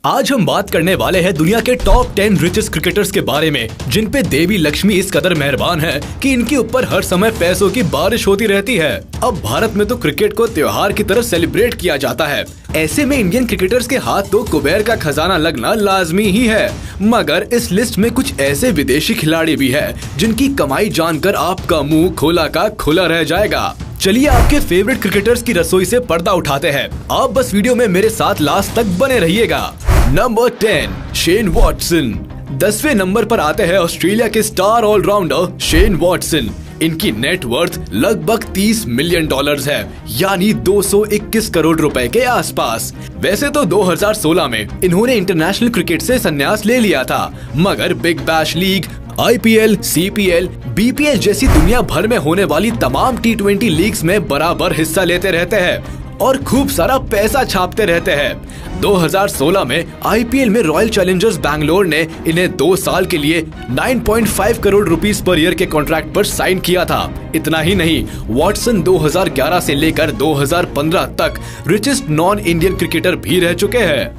आज हम बात करने वाले हैं दुनिया के टॉप 10 रिचेस्ट क्रिकेटर्स के बारे में, जिन पे देवी लक्ष्मी इस कदर मेहरबान है कि इनके ऊपर हर समय पैसों की बारिश होती रहती है। अब भारत में तो क्रिकेट को त्योहार की तरह सेलिब्रेट किया जाता है। ऐसे में इंडियन क्रिकेटर्स के हाथ तो कुबेर का खजाना लगना लाजमी ही है। मगर इस लिस्ट में कुछ ऐसे विदेशी खिलाड़ी भी है जिनकी कमाई जानकर आपका मुँह खोला का खुला रह जाएगा। चलिए आपके फेवरेट क्रिकेटर्स की रसोई से पर्दा उठाते हैं। आप बस वीडियो में मेरे साथ लास्ट तक बने रहिएगा। Number 10, Shane Watson. 10वें नंबर पर आते हैं ऑस्ट्रेलिया के स्टार ऑलराउंडर शेन वॉटसन। इनकी नेट वर्थ लगभग $30 मिलियन है, यानी 221 करोड़ रुपए के आसपास। वैसे तो 2016 में इन्होंने इंटरनेशनल क्रिकेट से संन्यास ले लिया था, मगर big bash league, IPL, CPL, BPL जैसी दुनिया भर में होने वाली तमाम T20 लीग्स में बराबर हिस्सा लेते रहते हैं और खूब सारा पैसा छापते रहते हैं। 2016 में IPL में रॉयल चैलेंजर्स बैंगलोर ने इन्हें 2 साल के लिए 9.5 करोड़ रुपीस पर ईयर के कॉन्ट्रैक्ट पर साइन किया था। इतना ही नहीं, वॉटसन 2011 से लेकर 2015 तक रिचेस्ट नॉन इंडियन क्रिकेटर भी रह चुके हैं।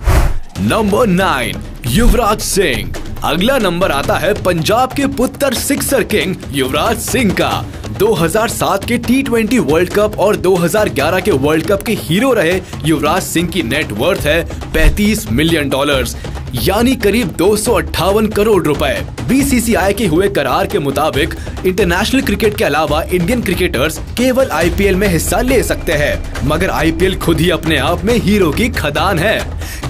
नंबर 9, युवराज सिंह। अगला नंबर आता है पंजाब के पुत्र सिक्सर किंग युवराज सिंह का। 2007 के T20 वर्ल्ड कप और 2011 के वर्ल्ड कप के हीरो रहे युवराज सिंह की नेट वर्थ है $35 मिलियन, यानी करीब 258 करोड़ रुपए। BCCI के हुए करार के मुताबिक इंटरनेशनल क्रिकेट के अलावा इंडियन क्रिकेटर्स केवल IPL में हिस्सा ले सकते हैं, मगर IPL खुद ही अपने आप में हीरो की खदान है।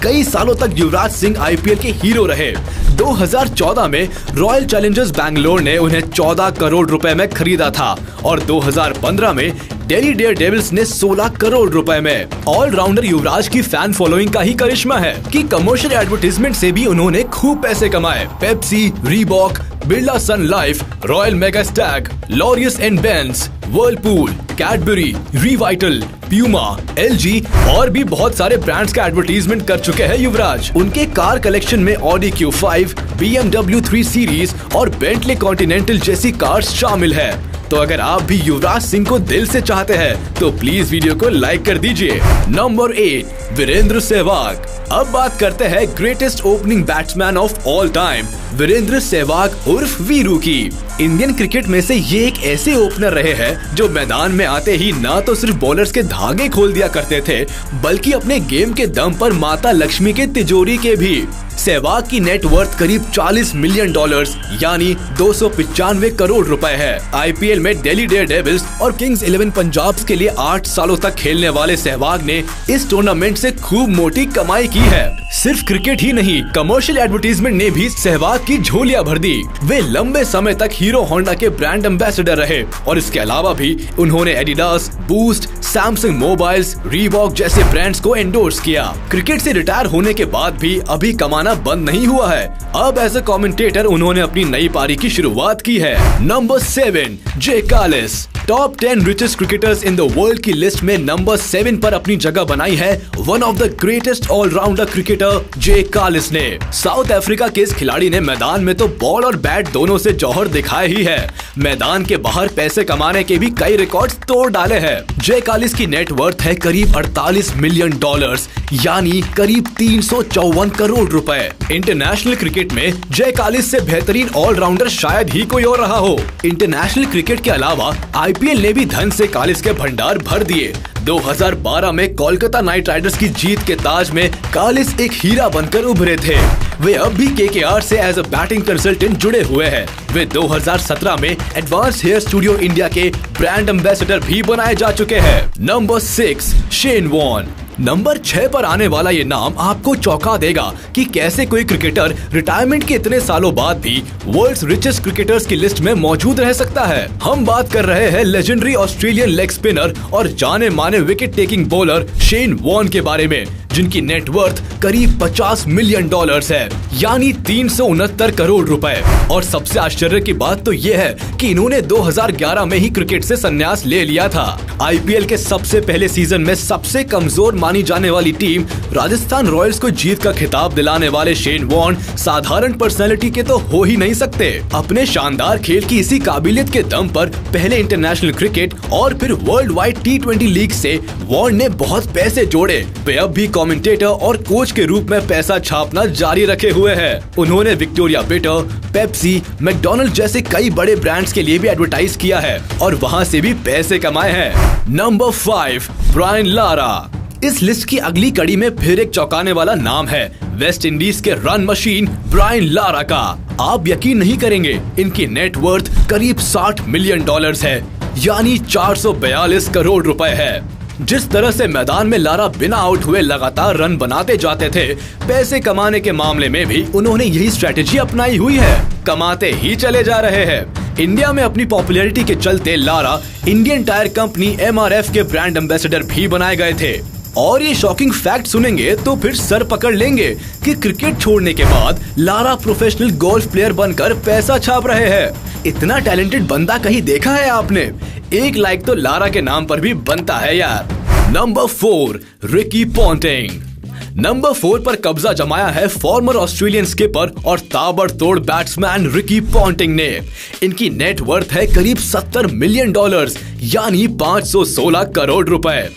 कई सालों तक युवराज सिंह IPL के हीरो रहे। 2014 में रॉयल चैलेंजर्स बैंगलोर ने उन्हें 14 करोड़ रुपए में खरीदा था और 2015 में दिल्ली डेयरडेविल्स ने 16 करोड़ रुपए में। ऑलराउंडर युवराज की फैन फॉलोइंग का ही करिश्मा है कि कमर्शियल एडवर्टाइजमेंट से भी उन्होंने खूब पैसे कमाए। Pepsi, Reebok, Birla Sun Life, Royal Mega Stag, Laureus and Benz, Whirlpool, Cadbury, Revital, Puma, LG और भी बहुत सारे ब्रांड्स का एडवर्टाइजमेंट कर चुके हैं युवराज। उनके कार कलेक्शन में ऑडी Q5, BMW 3 सीरीज और बेंटले कॉन्टिनेंटल जैसी कार्स शामिल है। तो अगर आप भी युवराज सिंह को दिल से चाहते हैं तो प्लीज वीडियो को लाइक कर दीजिए। नंबर 8, वीरेंद्र सहवाग। अब बात करते हैं greatest opening batsman of all time, Virender Sehwag उर्फ वीरू की। इंडियन क्रिकेट में से ये एक ऐसे ओपनर रहे हैं जो मैदान में आते ही न तो सिर्फ बॉलर्स के धागे खोल दिया करते थे, बल्कि अपने गेम के दम पर माता लक्ष्मी के तिजोरी के भी। सहवाग की नेट वर्थ करीब $40 मिलियन, यानी 295 करोड़ रुपए है। IPL में दिल्ली डेयरडेविल्स और किंग्स 11 पंजाब के लिए 8 सालों तक खेलने वाले सहवाग ने इस टूर्नामेंट से खूब मोटी कमाई की है। सिर्फ क्रिकेट ही नहीं, कमर्शियल एडवर्टाइजमेंट ने भी सहवाग की झोलियां भर दी। वे लंबे समय तक हीरो होंडा के ब्रांड एम्बेसडर रहे और इसके अलावा भी उन्होंने Adidas, boost, Samsung mobiles, Reebok जैसे ब्रांड्स को एंडोर्स किया। क्रिकेट से रिटायर होने के बाद भी अभी कमाना बंद नहीं हुआ है। अब एज ए कमेंटेटर उन्होंने अपनी नई पारी की शुरुआत की है। Number 7, J Kallis. Top 10 richest cricketers in the world की लिस्ट में नंबर 7 पर अपनी जगह बनाई है one of the greatest allrounder cricketer J Kallis ने। साउथ अफ्रीका के इस खिलाड़ी ने मैदान में तो बॉल और बैट दोनों से जौहर दिखाए ही है। मैदान के बाहर पैसे कमाने के भी कई रिकॉर्ड्स तोड़ डाले हैं। जे कालिस की नेट वर्थ है करीब $48 मिलियन, यानी करीब 354 करोड़ रुपए। इंटरनेशनल क्रिकेट में जे कालिस से बेहतरीन ऑलराउंडर शायद ही कोई और रहा हो। इंटरनेशनल क्रिकेट के अलावा IPL ने भी धन से कालिस के भंडार भर दिए। 2012 में कोलकाता नाइट राइडर्स की जीत के ताज में कालिस एक हीरा बनकर उभरे थे। वे अब भी KKR से एज अ बैटिंग कंसल्टेंट जुड़े हुए हैं। वे 2017 में एडवांस हेयर स्टूडियो इंडिया के ब्रांड एम्बेसडर भी बनाए जा चुके हैं। Number 6, Shane Warne. नंबर 6 पर आने वाला ये नाम आपको चौंका देगा कि कैसे कोई क्रिकेटर रिटायरमेंट के इतने सालों बाद भी वर्ल्ड्स रिचेस्ट क्रिकेटर्स की लिस्ट में मौजूद रह सकता है। हम बात कर रहे हैं लेजेंडरी ऑस्ट्रेलियन लेग स्पिनर और जाने माने wicket taking bowler Shane Warne के बारे में, जिनकी नेट वर्थ करीब $50 मिलियन है, यानी 369 करोड़ रुपए। और सबसे आश्चर्य की बात तो ये है कि इन्होंने 2011 में ही क्रिकेट से संन्यास ले लिया था। IPL के सबसे पहले सीजन में सबसे कमजोर मानी जाने वाली टीम राजस्थान रॉयल्स को जीत का खिताब दिलाने वाले शेन वॉर्न साधारण पर्सनैलिटी के तो हो ही नहीं सकते। अपने शानदार खेल की इसी काबिलियत के दम पर पहले इंटरनेशनल क्रिकेट और फिर वर्ल्ड वाइड T20 लीग से वॉर्न ने बहुत पैसे जोड़े। वे अब भी कमेंटेटर और कोच के रूप में पैसा छापना जारी रखे हुए हैं। उन्होंने विक्टोरिया बिटर, पेप्सी, मैकडॉनल्ड जैसे कई बड़े ब्रांड्स के लिए भी एडवर्टाइज किया है और वहां से भी पैसे कमाए हैं। Number 5, Brian Lara. इस लिस्ट की अगली कड़ी में फिर एक चौंकाने वाला नाम है वेस्ट इंडीज के रन मशीन ब्रायन लारा का। आप यकीन नहीं करेंगे, इनकी नेटवर्थ करीब $60 मिलियन है, यानी 442 करोड़ रुपए है। जिस तरह से मैदान में लारा बिना आउट हुए लगातार रन बनाते जाते थे, पैसे कमाने के मामले में भी उन्होंने यही स्ट्रेटेजी अपनाई हुई है। कमाते ही चले जा रहे हैं। इंडिया में अपनी पॉपुलैरिटी के चलते Lara Indian tyre company MRF के ब्रांड एम्बेसडर भी बनाए गए थे। और ये शॉकिंग फैक्ट सुनेंगे तो फिर सर पकड़ लेंगे कि क्रिकेट छोड़ने के बाद लारा प्रोफेशनल गोल्फ प्लेयर बनकर पैसा छाप रहे हैं। इतना टैलेंटेड बंदा कहीं देखा है आपने? एक लाइक तो लारा के नाम पर भी बनता है यार। Number 4, Ricky Ponting. नंबर 4 पर कब्जा जमाया है फॉर्मर ऑस्ट्रेलियन स्किपर और ताबड़तोड़ बैट्समैन रिकी पॉन्टिंग ने। इनकी नेटवर्थ है करीब $70 मिलियन, यानी 516 करोड़ रुपए।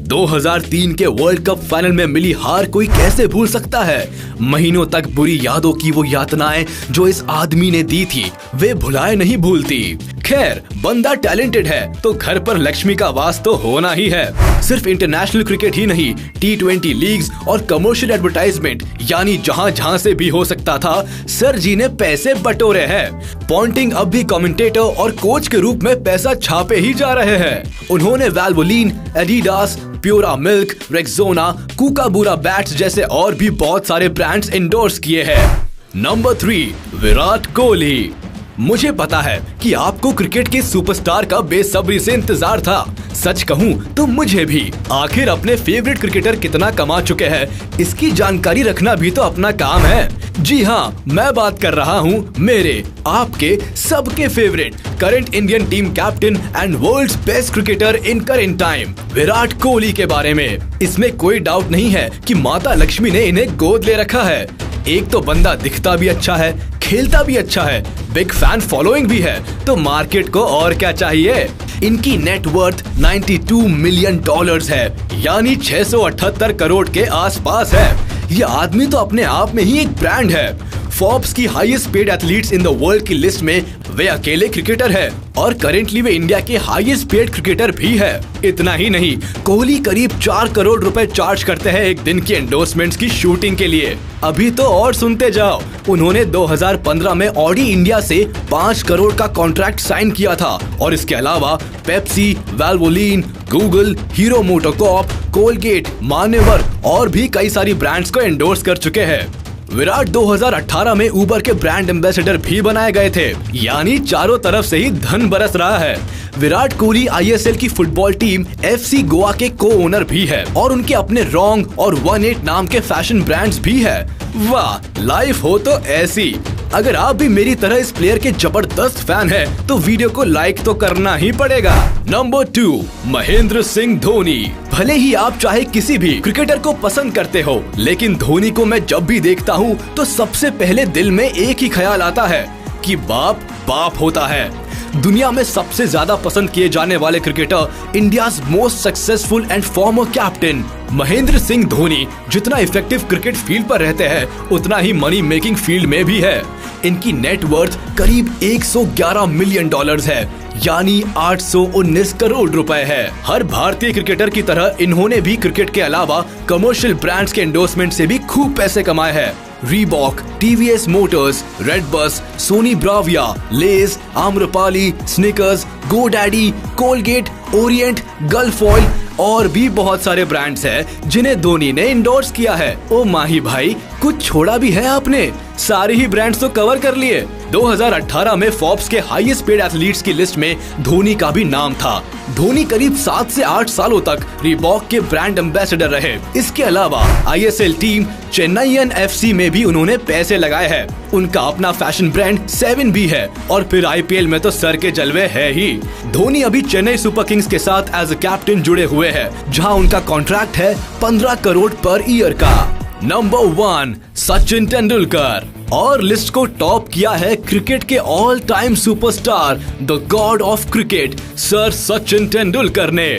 2003 के वर्ल्ड कप फाइनल में मिली हार कोई कैसे भूल सकता है? महीनों तक बुरी यादों की वो यातनाएं जो इस आदमी ने दी थी, वे भुलाए नहीं भूलती। खैर, बंदा टैलेंटेड है तो घर पर लक्ष्मी का वास तो होना ही है। सिर्फ इंटरनेशनल क्रिकेट ही नहीं, T20 लीग्स और कमर्शियल एडवर्टाइजमेंट, यानी जहां जहां से भी हो सकता था, सर जी ने पैसे बटोरे हैं। पॉन्टिंग अब भी कमेंटेटर और कोच के रूप में पैसा छापे ही जा रहे हैं। उन्होंने Valvoline, Adidas, Pura milk, Rexona, Kookaburra bats जैसे और भी बहुत सारे ब्रांड्स एंडोर्स किए हैं। नंबर 3, विराट कोहली। मुझे पता है कि आपको क्रिकेट के सुपरस्टार का बेसब्री से इंतजार था। सच कहूं तो मुझे भी। आखिर अपने फेवरेट क्रिकेटर कितना कमा चुके हैं, इसकी जानकारी रखना भी तो अपना काम है। जी हाँ, मैं बात कर रहा हूँ मेरे, आपके, सबके favourite current Indian team captain and world's best cricketer in current time, Virat Kohli के बारे में। इसमें कोई डाउट नहीं है कि माता लक्ष्मी ने इन्हें गोद ले रखा है। एक तो बंदा दिखता भी अच्छा है, खेलता भी अच्छा है, बिग फैन फॉलोइंग भी है, तो मार्केट को और क्या चाहिए। इनकी नेटवर्थ $92 मिलियन है, यानी 678 करोड़ के आसपास है। ये आदमी तो अपने आप में ही एक ब्रांड है। फोर्ब्स की highest paid athletes in the world की लिस्ट में वे अकेले क्रिकेटर है और करेंटली वे इंडिया के हाईएस्ट पेड क्रिकेटर भी है। इतना ही नहीं, कोहली करीब 4 करोड़ रुपए चार्ज करते हैं एक दिन की एंडोर्समेंट्स की शूटिंग के लिए। अभी तो और सुनते जाओ, उन्होंने 2015 में ऑडी इंडिया से 5 करोड़ का कॉन्ट्रैक्ट साइन किया था और इसके अलावा Pepsi, Valvoline, Google, Hero MotoCorp, Colgate, Manyavar और भी कई सारी ब्रांड्स को एंडोर्स कर चुके हैं। विराट 2018 में उबर के ब्रांड एम्बेसडर भी बनाए गए थे, यानी चारों तरफ से ही धन बरस रहा है। विराट कोहली ISL की फुटबॉल टीम FC गोवा के को ओनर भी है और उनके अपने रॉन्ग और 18 नाम के फैशन ब्रांड्स भी है। वाह, लाइफ हो तो ऐसी। अगर आप भी मेरी तरह इस प्लेयर के जबरदस्त फैन हैं, तो वीडियो को लाइक तो करना ही पड़ेगा। नंबर 2, महेंद्र सिंह धोनी। भले ही आप चाहे किसी भी क्रिकेटर को पसंद करते हो, लेकिन धोनी को मैं जब भी देखता हूँ तो सबसे पहले दिल में एक ही ख्याल आता है कि बाप बाप होता है। दुनिया में सबसे ज्यादा पसंद किए जाने वाले cricketer, India's most successful and former captain Mahendra Singh Dhoni जितना इफेक्टिव क्रिकेट फील्ड पर रहते हैं, उतना ही मनी मेकिंग फील्ड में भी है। इनकी नेटवर्थ करीब $111 मिलियन है, यानी 819 करोड़ रुपए है। हर भारतीय क्रिकेटर की तरह इन्होंने भी क्रिकेट के अलावा कमर्शियल ब्रांड्स के एंडोर्समेंट से भी खूब पैसे कमाए हैं। Reebok, TVS Motors, Red Bus, Sony Bravia, Lay's, Amrapali, Snickers, GoDaddy, Colgate, Orient, Gulf Oil और भी बहुत सारे ब्रांड्स हैं जिन्हें धोनी ने इंडोर्स किया है। ओ माही भाई, कुछ छोड़ा भी है आपने? सारे ही ब्रांड्स तो कवर कर लिए। 2018 में फोर्ब्स के हाईएस्ट पेड एथलीट्स की लिस्ट में धोनी का भी नाम था। धोनी करीब 7 से 8 सालों तक रीबॉक के ब्रांड एम्बेसडर रहे। इसके अलावा ISL टीम चेन्नईयन FC में भी उन्होंने पैसे लगाए हैं। उनका अपना फैशन ब्रांड 7 भी है और फिर IPL में तो सर के जलवे है ही। धोनी अभी चेन्नई सुपर किंग्स के साथ एज अ कैप्टन जुड़े हुए हैं, जहां उनका कॉन्ट्रैक्ट है 15 करोड़ पर ईयर का। नंबर 1, सचिन तेंदुलकर। और लिस्ट को टॉप किया है क्रिकेट के all time superstar, the God of cricket, sir Sachin Tendulkar ने।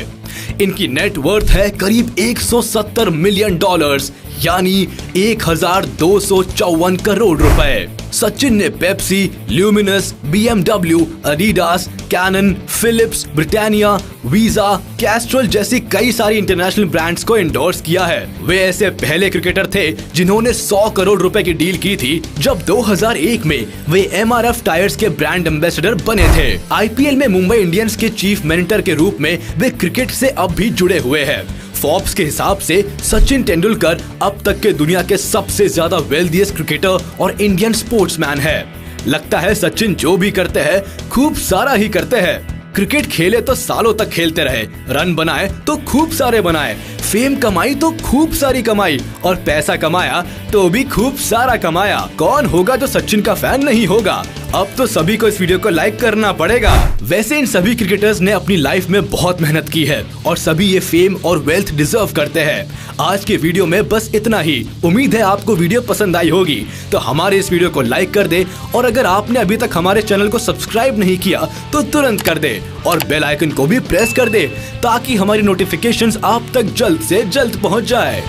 इनकी नेट वर्थ है करीब 170 मिलियन डॉलर्स, यानी 1254 करोड़ रुपए। सचिन ने Pepsi, Luminous, BMW, Adidas, Canon, Philips, Britannia, Visa, Castrol जैसी कई सारी इंटरनेशनल ब्रांड्स को एंडोर्स किया है। वे ऐसे पहले क्रिकेटर थे जिन्होंने 100 करोड़ रुपए की डील की थी जब 2001 में वे MRF टायर्स के ब्रांड एम्बेसडर बने थे। IPL में मुंबई इंडियंस के चीफ मेंटर के रूप में वे क्रिकेट से अब भी जुड़े हुए हैं। फोर्ब्स के हिसाब से सचिन तेंदुलकर अब तक के दुनिया के सबसे ज्यादा वेल्दीएस्ट क्रिकेटर और इंडियन स्पोर्ट्समैन है। लगता है सचिन जो भी करते हैं खूब सारा ही करते हैं। क्रिकेट खेले तो सालों तक खेलते रहे, रन बनाए तो खूब सारे बनाए, फेम कमाई तो खूब सारी कमाई, और पैसा कमाया तो भी खूब सारा कमाया। कौन होगा जो सचिन का फैन नहीं होगा? अब तो सभी को इस वीडियो को लाइक करना पड़ेगा। वैसे इन सभी क्रिकेटर्स ने अपनी लाइफ में बहुत मेहनत की है और सभी ये फेम और वेल्थ डिजर्व करते हैं। आज के वीडियो में बस इतना ही। उम्मीद है आपको वीडियो पसंद आई होगी, तो हमारे इस वीडियो को लाइक कर दे, और अगर आपने अभी तक हमारे चैनल को सब्सक्राइब नहीं किया तो तुरंत कर दे और बेल आइकन को भी प्रेस कर दे ताकि हमारी नोटिफिकेशंस आप तक जल्द से जल्द पहुंच जाए।